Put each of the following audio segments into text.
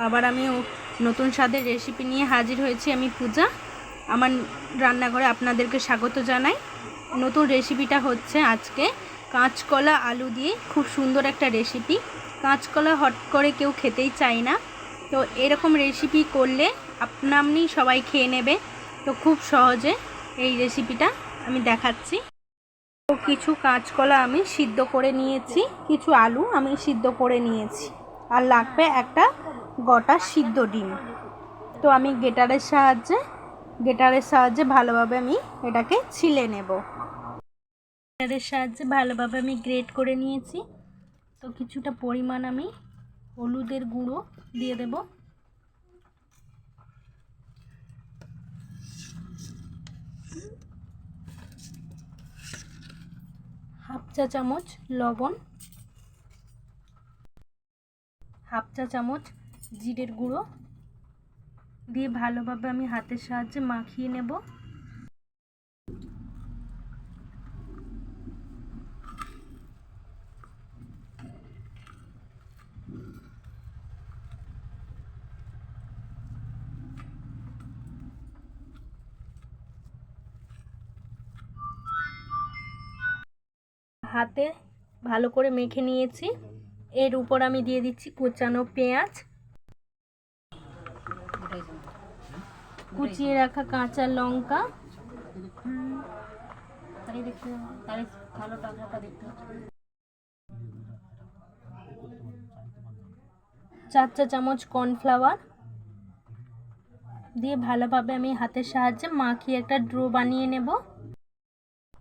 আবার আমি নতুন স্বাদের রেসিপি নিয়ে হাজির হয়েছি। আমি পূজা, আমার রান্নাঘরে আপনাদেরকে স্বাগত জানাই। নতুন রেসিপিটা হচ্ছে আজকে কাঁচকলা আলু দিয়ে খুব সুন্দর একটা রেসিপি। কাঁচকলা হট করে কেউ খেতেই চায় না, তো এরকম রেসিপি করলে আপনি সবাই খেয়ে নেবে। তো খুব সহজে এই রেসিপিটা আমি দেখাচ্ছি। তো কিছু কাঁচকলা আমি সিদ্ধ করে নিয়েছি, কিছু আলু আমি সিদ্ধ করে নিয়েছি, আর লাগবে একটা গোটা সিদ্ধ ডিম। তো আমি গ্রেটারের সাহায্যে ভালোভাবে আমি এটাকে ছিলে নেব। গ্রেটারের সাহায্যে ভালোভাবে আমি গ্রেট করে নিয়েছি। তো কিছুটা পরিমাণ আমি হলুদের গুঁড়ো দিয়ে দেব, হাফ চা চামচ লবণ, হাফ চা চামচ জিরের গুঁড়ো দিয়ে ভালোভাবে আমি হাতের সাহায্যে মাখিয়ে নেব। হাতে ভালো করে মেখে নিয়েছি। এর উপর আমি দিয়ে দিচ্ছি কুচানো পেঁয়াজ, কুচিয়ে রাখা কাঁচা লঙ্কা, চার চা চামচ কর্নফ্লাওয়ার দিয়ে ভালোভাবে আমি হাতের সাহায্যে মাখিয়ে একটা ডো বানিয়ে নেব।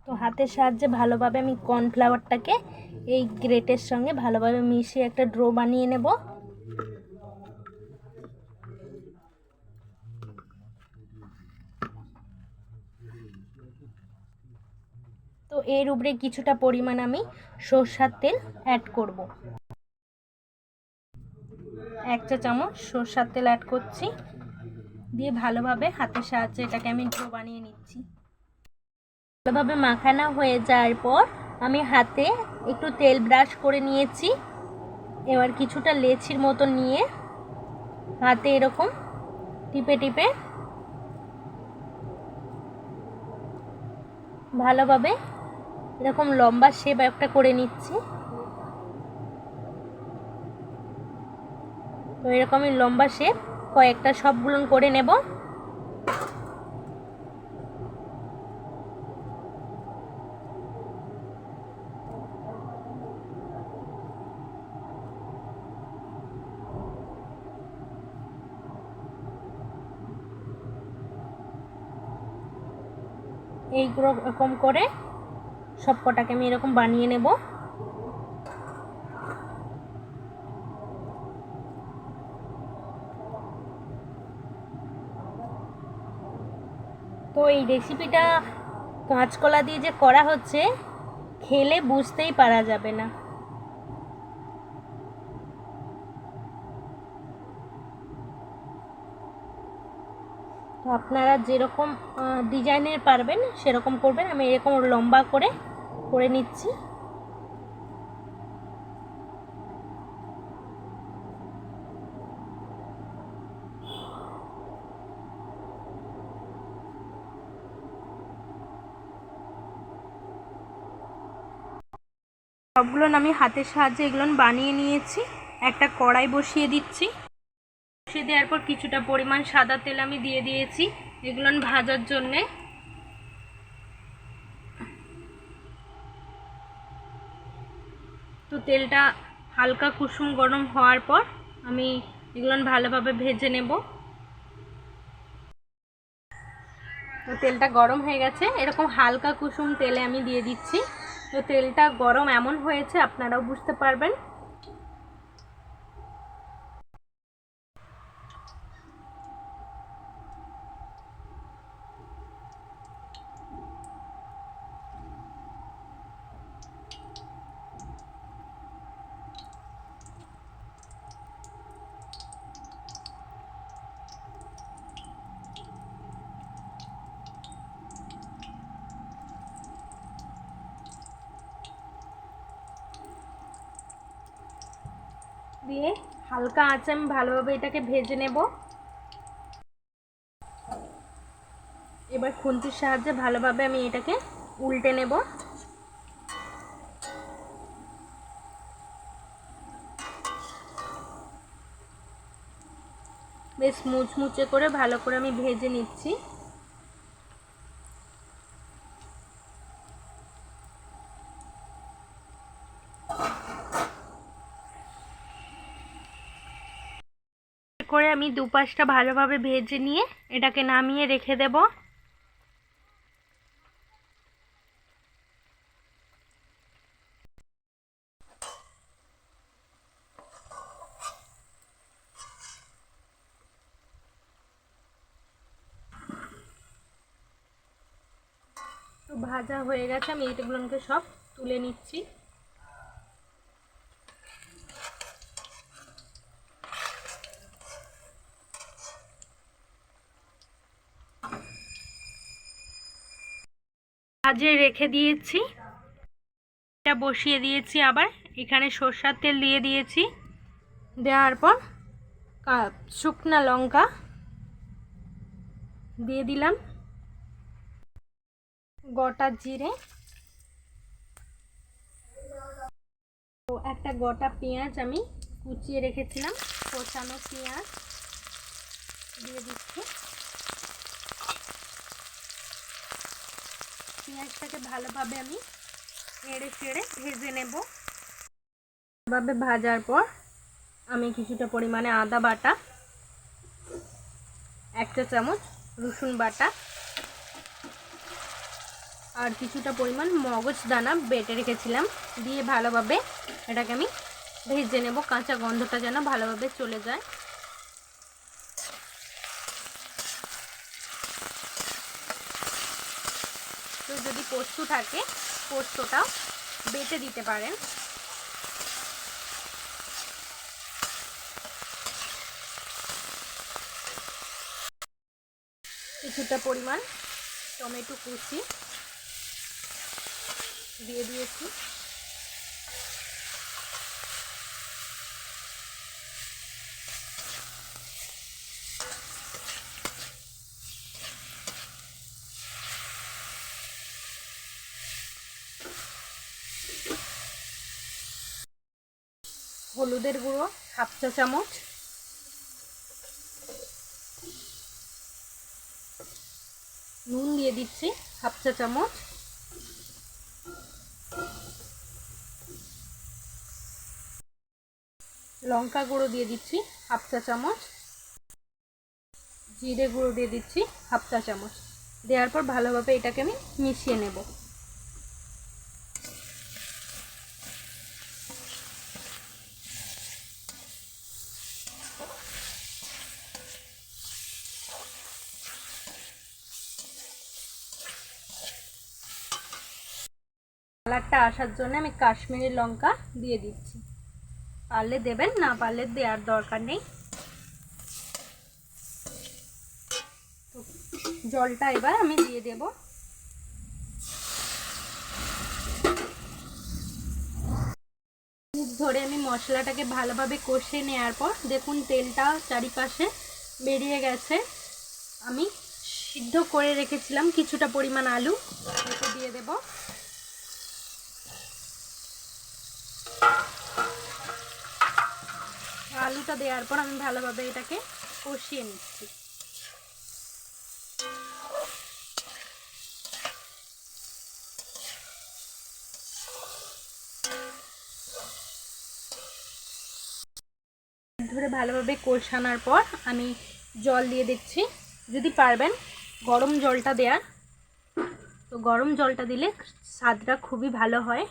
তো হাতের সাহায্যে ভালোভাবে আমি কর্নফ্লাওয়ারটাকে এই গ্রেটের সঙ্গে ভালোভাবে মিশিয়ে একটা ডো বানিয়ে নেব। তো এর উপরে কিছুটা পরিমাণ আমি সরষের তেল অ্যাড করব। 1 চা চামচ সরষের তেল অ্যাড করছি, দিয়ে ভালোভাবে হাতের সাহায্যে এটাকে আমি ডো বানিয়ে নিচ্ছি। ভালোভাবে মাখানো হয়ে যাওয়ার পর আমি হাতে একটু তেল ব্রাশ করে নিয়েছি। এবার কিছুটা লেচির মতো নিয়ে হাতে এরকম টিপে টিপে ভালোভাবে এরকম লম্বা শেপ একটা করে নিচ্ছি। তো এরকমই লম্বা শেপ কয়েকটা সবগুলো করে নেব। এইরকম করে সব কটাকে আমি এরকম বানিয়ে নেব। তো এই রেসিপিটা কাঁচকলা দিয়ে যে করা হচ্ছে, খেলে বুঝতেই পারা যাবে না। তো আপনারা যেরকম ডিজাইনের পারবেন সেরকম করবেন। আমি এরকম লম্বা করে করে নিচ্ছি। সবগুলো আমি হাতের সাহায্যে এগুলো বানিয়ে নিয়েছি। একটা কড়াই বসিয়ে দিচ্ছি। বসিয়ে দেওয়ার পর কিছুটা পরিমাণ সাদা তেল আমি দিয়ে দিয়েছি এগুলো ভাজার জন্যে। তো তেলটা হালকা কুসুম গরম হওয়ার পর আমি এগুলো ভালোভাবে ভেজে নেব। তো তেলটা গরম হয়ে গেছে, এরকম হালকা কুসুম তেলে আমি দিয়ে দিচ্ছি। তো তেলটা গরম এমন হয়েছে আপনারাও বুঝতে পারবেন। দিয়ে হালকা আঁচে আমি ভালোভাবে এটাকে ভেজে নেব। এবার খুন্তির সাহায্যে ভালোভাবে আমি এটাকে উল্টে নেব। বেশ মুচমুচে করে ভালো করে আমি ভেজে নিচ্ছি। করে আমি দুপাশটা ভালোভাবে ভেজে নিয়ে এটাকে নামিয়ে রেখে দেব। তো ভাজা হয়ে গেছে, আমি এগুলোকে সব তুলে নিচ্ছি। ভাজে রেখে দিয়েছি, এটা বসিয়ে দিয়েছি। আবার এখানে সরষের তেল দিয়ে দিয়েছি। দেওয়ার পর শুকনা লঙ্কা দিয়ে দিলাম, গোটা জিরে, ও একটা গোটা পেঁয়াজ আমি কুচিয়ে রেখেছিলাম, কষানো পেঁয়াজ দিয়ে দিচ্ছি। পেঁয়াজটাকে ভালোভাবে আমি নেড়ে চেড়ে ভেজে নেব। ভালোভাবে ভাজার পর আমি কিছুটা পরিমাণে আদা বাটা, 1 চা চামচ রসুন বাটা আর কিছুটা পরিমাণ মগজ দানা বেটে রেখেছিলাম দিয়ে ভালোভাবে এটাকে আমি ভেজে নেব, কাঁচা গন্ধটা যেন ভালোভাবে চলে যায়। তো যদি পোস্ত থাকে পোস্তটাও বেটে দিতে পারেন। কিছুটা পরিমাণ টমেটো কুচি দিয়ে দিয়েছি। হলুদের গুঁড়ো 1/2 চা চামচ, নুন দিয়ে দিচ্ছি 1/2 চা চামচ, লঙ্কা গুঁড়ো দিয়ে দিচ্ছি 1/2 চা চামচ, জিরে গুঁড়ো দিয়ে দিচ্ছি 1/2 চা চামচ। দেওয়ার পর ভালোভাবে এটাকে আমি মিশিয়ে নেব। কালারটা আসার জন্য আমি কাশ্মীরি লঙ্কা দিয়ে দিচ্ছি, পারলে দেবেন, না পারলে দেওয়ার দরকার নেই। জলটা এবার আমি দিয়ে দেব। ধরে আমি মশলাটাকে ভালোভাবে কষে নেওয়ার পর দেখুন তেলটা চারিপাশে বেরিয়ে গেছে। আমি সিদ্ধ করে রেখেছিলাম কিছুটা পরিমাণ আলু, এটা দিয়ে দেব। আলুটা দেওয়ার পর আমি ভালোভাবে এটাকে কষিয়ে নিচ্ছি। ধরে ভালোভাবে কষানোর পর আমি জল দিয়ে দিচ্ছি। যদি পারবেন গরম জলটা দেওয়ার, তো গরম জলটা দিলে স্বাদটা খুবই ভালো হয়।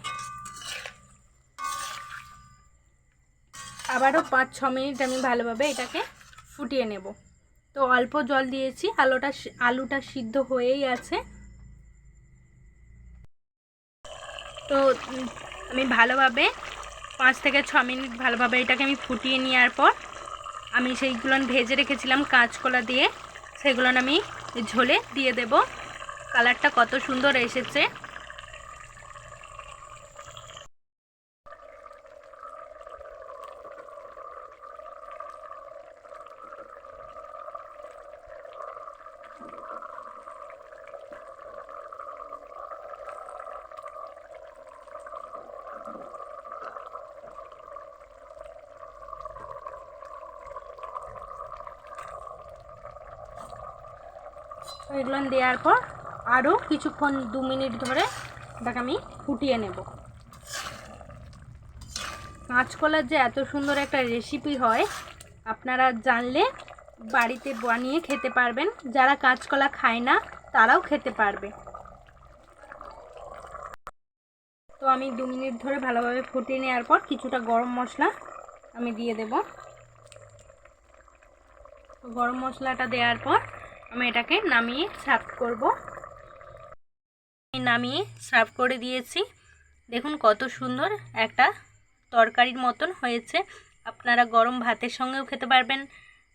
আবারও 5-6 মিনিট আমি ভালোভাবে এটাকে ফুটিয়ে নেব। তো অল্প জল দিয়েছি, আলুটা সিদ্ধ হয়েই আছে। তো আমি ভালোভাবে 5 থেকে 6 মিনিট ভালোভাবে এটাকে আমি ফুটিয়ে নেওয়ার পর আমি সেইগুলো ভেজে রেখেছিলাম কাঁচকলা দিয়ে, সেগুলো আমি ঝোলে দিয়ে দেব। কালারটা কত সুন্দর এসেছে। এগুলো দেওয়ার পর আরও কিছুক্ষণ 2 মিনিট ধরে এটাকে আমি ফুটিয়ে নেব। কাঁচকলার যে এত সুন্দর একটা রেসিপি হয় আপনারা জানলে বাড়িতে বানিয়ে খেতে পারবেন। যারা কাঁচকলা খায় না তারাও খেতে পারবে। তো আমি 2 মিনিট ধরে ভালোভাবে ফুটিয়ে নেওয়ার পর কিছুটা গরম মশলা আমি দিয়ে দেব। তো গরম মশলাটা দেওয়ার পর আমি এটাকে নামিয়ে সার্ভ করব। নামিয়ে সার্ভ করে দিয়েছি। দেখুন কত সুন্দর একটা তরকারির মতন হয়েছে। আপনারা গরম ভাতের সঙ্গেও খেতে পারবেন,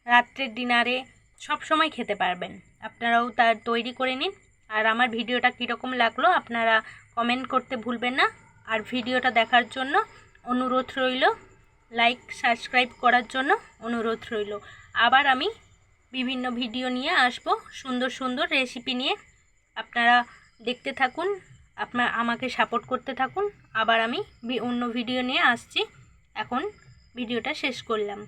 রাত্রের ডিনারে সব সময় খেতে পারবেন। আপনারাও তার তৈরি করে নিন। আর আমার ভিডিওটা কীরকম লাগলো আপনারা কমেন্ট করতে ভুলবেন না। আর ভিডিওটা দেখার জন্য অনুরোধ রইল, লাইক সাবস্ক্রাইব করার জন্য অনুরোধ রইল। আবার আমি বিভিন্ন ভিডিও নিয়ে আসব, সুন্দর সুন্দর রেসিপি নিয়ে। আপনারা দেখতে থাকুন, আমাকে সাপোর্ট করতে থাকুন। আবার আমি অন্য ভিডিও নিয়ে আসছি। এখন ভিডিওটা শেষ করলাম।